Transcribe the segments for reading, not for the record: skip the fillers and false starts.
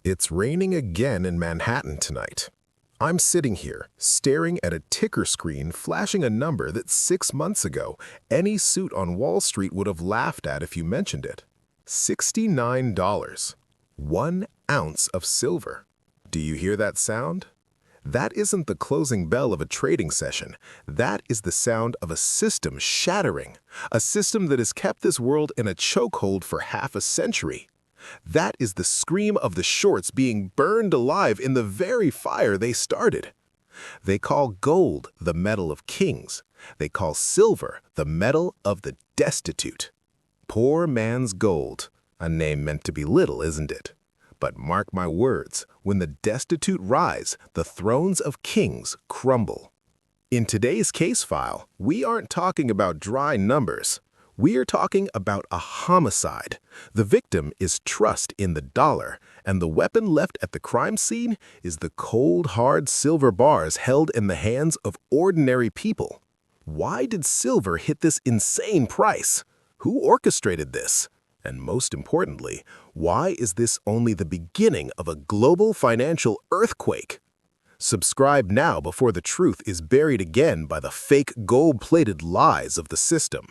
It's raining again in Manhattan tonight. I'm sitting here, staring at a ticker screen flashing a number that 6 months ago, any suit on Wall Street would have laughed at if you mentioned it. $69. 1 ounce of silver. Do you hear that sound? That isn't the closing bell of a trading session. That is the sound of a system shattering, a system that has kept this world in a chokehold for half a century. That is the scream of the shorts being burned alive in the very fire they started. They call gold the metal of kings. They call silver the metal of the destitute. Poor man's gold, a name meant to belittle, isn't it? But mark my words, when the destitute rise, the thrones of kings crumble. In today's case file, we aren't talking about dry numbers. We are talking about a homicide. The victim is trust in the dollar, and the weapon left at the crime scene is the cold, hard silver bars held in the hands of ordinary people. Why did silver hit this insane price? Who orchestrated this? And most importantly, why is this only the beginning of a global financial earthquake? Subscribe now before the truth is buried again by the fake gold-plated lies of the system.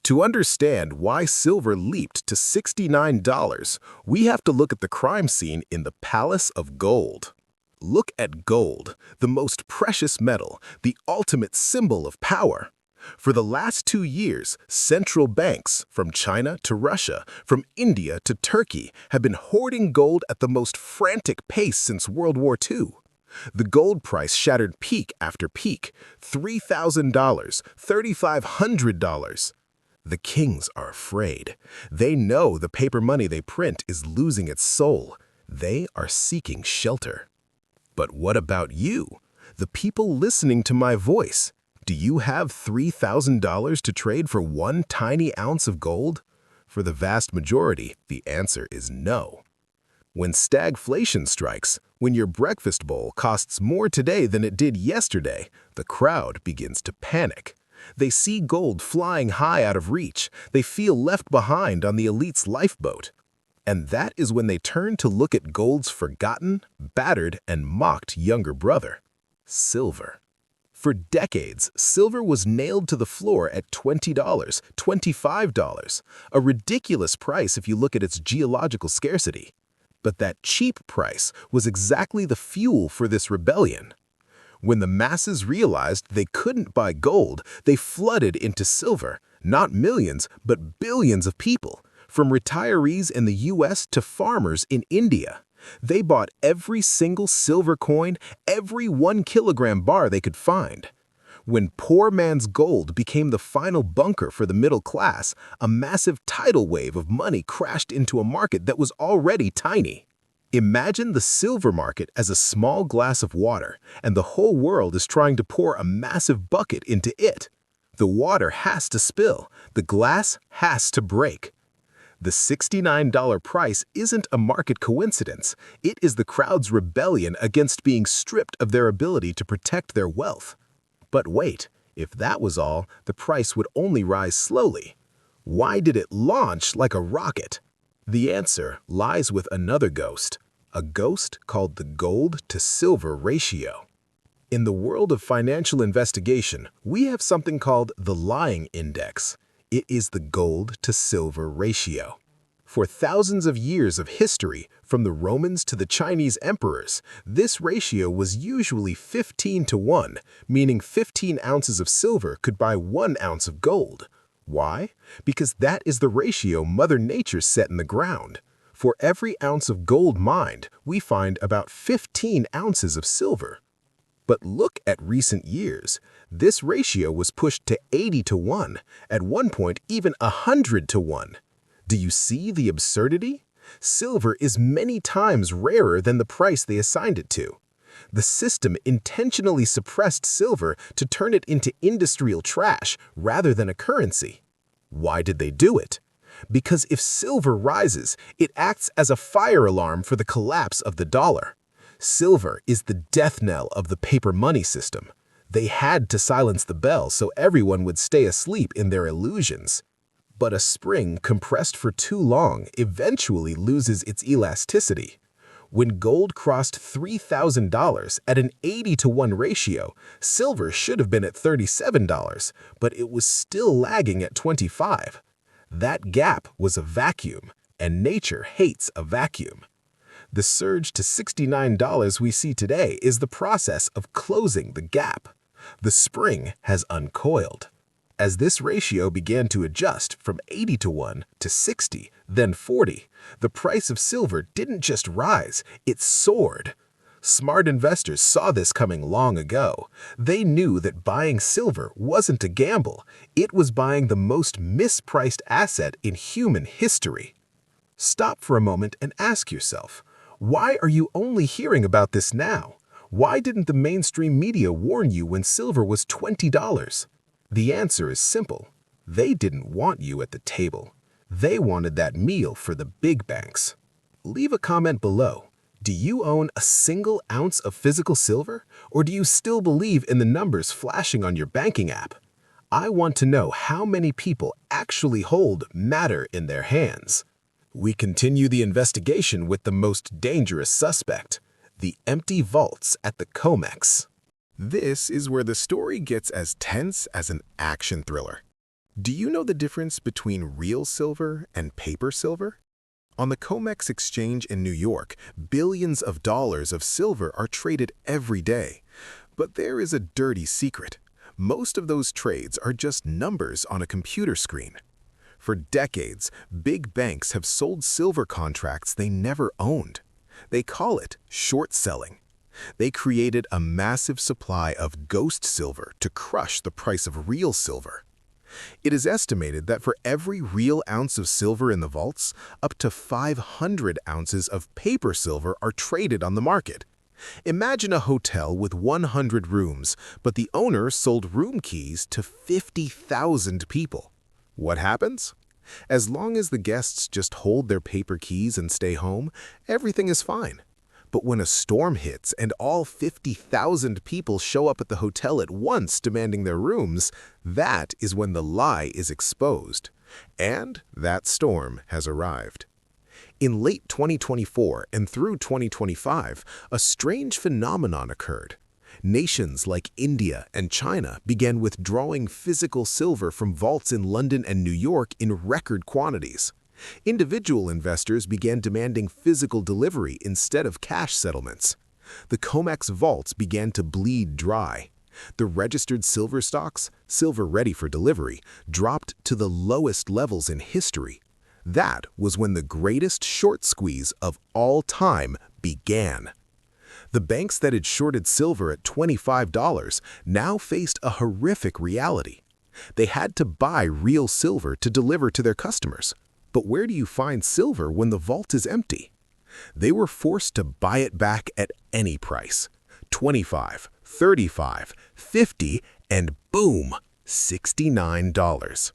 To understand why silver leaped to $69, we have to look at the crime scene in the Palace of Gold. Look at gold, the most precious metal, the ultimate symbol of power. For the last 2 years, central banks, from China to Russia, from India to Turkey, have been hoarding gold at the most frantic pace since World War II. The gold price shattered peak after peak, $3,000, $3,500. The kings are afraid. They know the paper money they print is losing its soul. They are seeking shelter. But what about you, the people listening to my voice? Do you have $3,000 to trade for 1 tiny ounce of gold? For the vast majority, the answer is no. When stagflation strikes, when your breakfast bowl costs more today than it did yesterday, the crowd begins to panic. They see gold flying high out of reach. They feel left behind on the elite's lifeboat. And that is when they turn to look at gold's forgotten, battered, and mocked younger brother, silver. For decades, silver was nailed to the floor at $20, $25, a ridiculous price if you look at its geological scarcity. But that cheap price was exactly the fuel for this rebellion. When the masses realized they couldn't buy gold, they flooded into silver, not millions, but billions of people, from retirees in the US to farmers in India. They bought every single silver coin, every 1 kilogram bar they could find. When poor man's gold became the final bunker for the middle class, a massive tidal wave of money crashed into a market that was already tiny. Imagine the silver market as a small glass of water, and the whole world is trying to pour a massive bucket into it. The water has to spill. The glass has to break. The $69 price isn't a market coincidence. It is the crowd's rebellion against being stripped of their ability to protect their wealth. But wait, if that was all, the price would only rise slowly. Why did it launch like a rocket? The answer lies with another ghost, a ghost called the gold-to-silver ratio. In the world of financial investigation, we have something called the lying index. It is the gold-to-silver ratio. For thousands of years of history, from the Romans to the Chinese emperors, this ratio was usually 15-to-1, meaning 15 ounces of silver could buy 1 ounce of gold. Why? Because that is the ratio Mother Nature set in the ground. For every ounce of gold mined, we find about 15 ounces of silver. But look at recent years. This ratio was pushed to 80-to-1, at one point even 100-to-1. Do you see the absurdity? Silver is many times rarer than the price they assigned it to. The system intentionally suppressed silver to turn it into industrial trash rather than a currency. Why did they do it? Because if silver rises, it acts as a fire alarm for the collapse of the dollar. Silver is the death knell of the paper money system. They had to silence the bell so everyone would stay asleep in their illusions. But a spring compressed for too long eventually loses its elasticity. When gold crossed $3,000 at an 80-to-1 ratio, silver should have been at $37, but it was still lagging at 25. That gap was a vacuum, and nature hates a vacuum. The surge to $69 we see today is the process of closing the gap. The spring has uncoiled. As this ratio began to adjust from 80-to-1 to 60, then 40, the price of silver didn't just rise, it soared. Smart investors saw this coming long ago. They knew that buying silver wasn't a gamble, it was buying the most mispriced asset in human history. Stop for a moment and ask yourself, why are you only hearing about this now? Why didn't the mainstream media warn you when silver was $20? The answer is simple. They didn't want you at the table. They wanted that meal for the big banks. Leave a comment below. Do you own a single ounce of physical silver, or do you still believe in the numbers flashing on your banking app? I want to know how many people actually hold matter in their hands. We continue the investigation with the most dangerous suspect, the empty vaults at the COMEX. This is where the story gets as tense as an action thriller. Do you know the difference between real silver and paper silver? On the COMEX exchange in New York, billions of dollars of silver are traded every day. But there is a dirty secret. Most of those trades are just numbers on a computer screen. For decades, big banks have sold silver contracts they never owned. They call it short selling. They created a massive supply of ghost silver to crush the price of real silver. It is estimated that for every real ounce of silver in the vaults, up to 500 ounces of paper silver are traded on the market. Imagine a hotel with 100 rooms, but the owner sold room keys to 50,000 people. What happens? As long as the guests just hold their paper keys and stay home, everything is fine. But when a storm hits and all 50,000 people show up at the hotel at once demanding their rooms, that is when the lie is exposed. And that storm has arrived. In late 2024 and through 2025, a strange phenomenon occurred. Nations like India and China began withdrawing physical silver from vaults in London and New York in record quantities. Individual investors began demanding physical delivery instead of cash settlements. The COMEX vaults began to bleed dry. The registered silver stocks, silver ready for delivery, dropped to the lowest levels in history. That was when the greatest short squeeze of all time began. The banks that had shorted silver at $25 now faced a horrific reality. They had to buy real silver to deliver to their customers. But where do you find silver when the vault is empty? They were forced to buy it back at any price. $25, $35, $50, and boom, $69.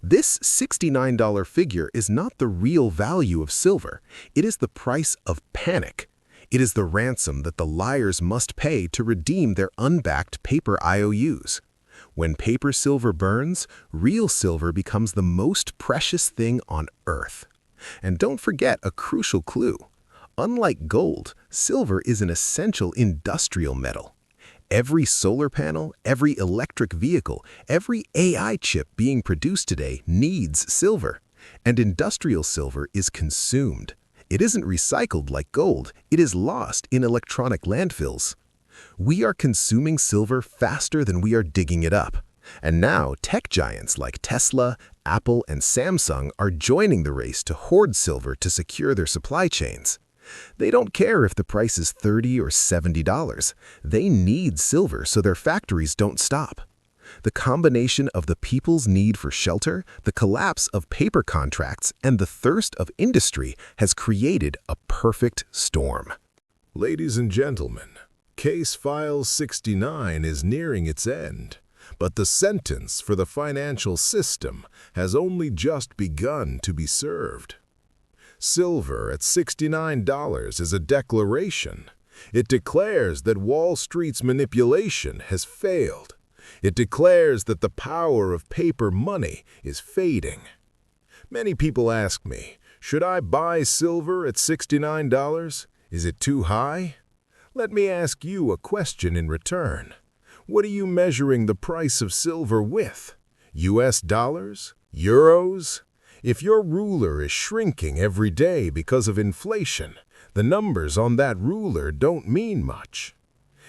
This $69 figure is not the real value of silver. It is the price of panic. It is the ransom that the liars must pay to redeem their unbacked paper IOUs. When paper silver burns, real silver becomes the most precious thing on Earth. And don't forget a crucial clue. Unlike gold, silver is an essential industrial metal. Every solar panel, every electric vehicle, every AI chip being produced today needs silver. And industrial silver is consumed. It isn't recycled like gold, it is lost in electronic landfills. We are consuming silver faster than we are digging it up. And now tech giants like Tesla, Apple, and Samsung are joining the race to hoard silver to secure their supply chains. They don't care if the price is $30 or $70. They need silver so their factories don't stop. The combination of the people's need for shelter, the collapse of paper contracts, and the thirst of industry has created a perfect storm. Ladies and gentlemen, Case File 69 is nearing its end, but the sentence for the financial system has only just begun to be served. Silver at $69 is a declaration. It declares that Wall Street's manipulation has failed. It declares that the power of paper money is fading. Many people ask me, should I buy silver at $69? Is it too high? Let me ask you a question in return. What are you measuring the price of silver with? US dollars? Euros? If your ruler is shrinking every day because of inflation, the numbers on that ruler don't mean much.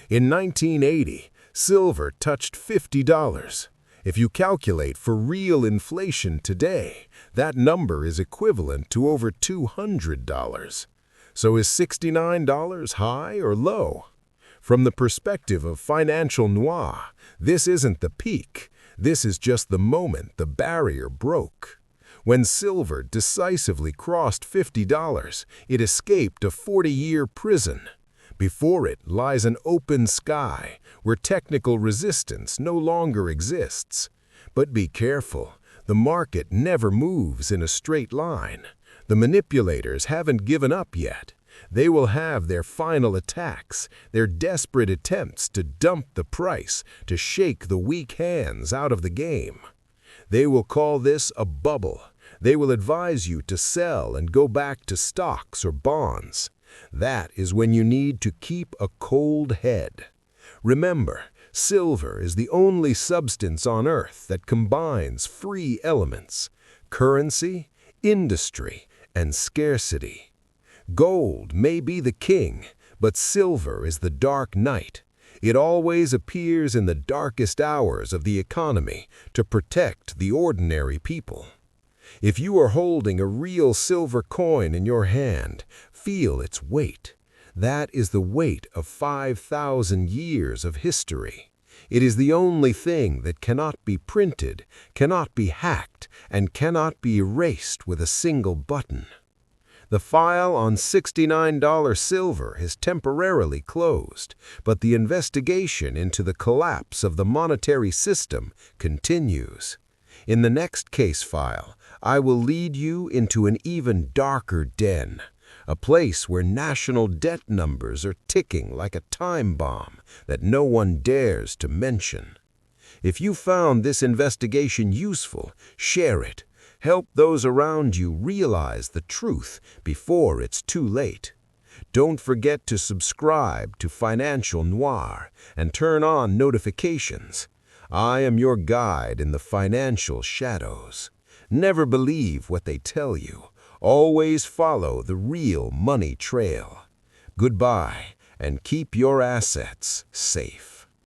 In 1980, silver touched $50. If you calculate for real inflation today, that number is equivalent to over $200. So is $69 high or low? From the perspective of financial noir, this isn't the peak. This is just the moment the barrier broke. When silver decisively crossed $50, it escaped a 40-year prison. Before it lies an open sky where technical resistance no longer exists. But be careful, the market never moves in a straight line. The manipulators haven't given up yet. They will have their final attacks, their desperate attempts to dump the price, to shake the weak hands out of the game. They will call this a bubble. They will advise you to sell and go back to stocks or bonds. That is when you need to keep a cold head. Remember, silver is the only substance on Earth that combines three elements: currency, industry, and scarcity. Gold may be the king, but silver is the dark knight. It always appears in the darkest hours of the economy to protect the ordinary people. If you are holding a real silver coin in your hand, feel its weight. That is the weight of 5,000 years of history. It is the only thing that cannot be printed, cannot be hacked, and cannot be erased with a single button. The file on $69 silver is temporarily closed, but the investigation into the collapse of the monetary system continues. In the next case file, I will lead you into an even darker den, a place where national debt numbers are ticking like a time bomb that no one dares to mention. If you found this investigation useful, share it. Help those around you realize the truth before it's too late. Don't forget to subscribe to Financial Noir and turn on notifications. I am your guide in the financial shadows. Never believe what they tell you. Always follow the real money trail. Goodbye, and keep your assets safe.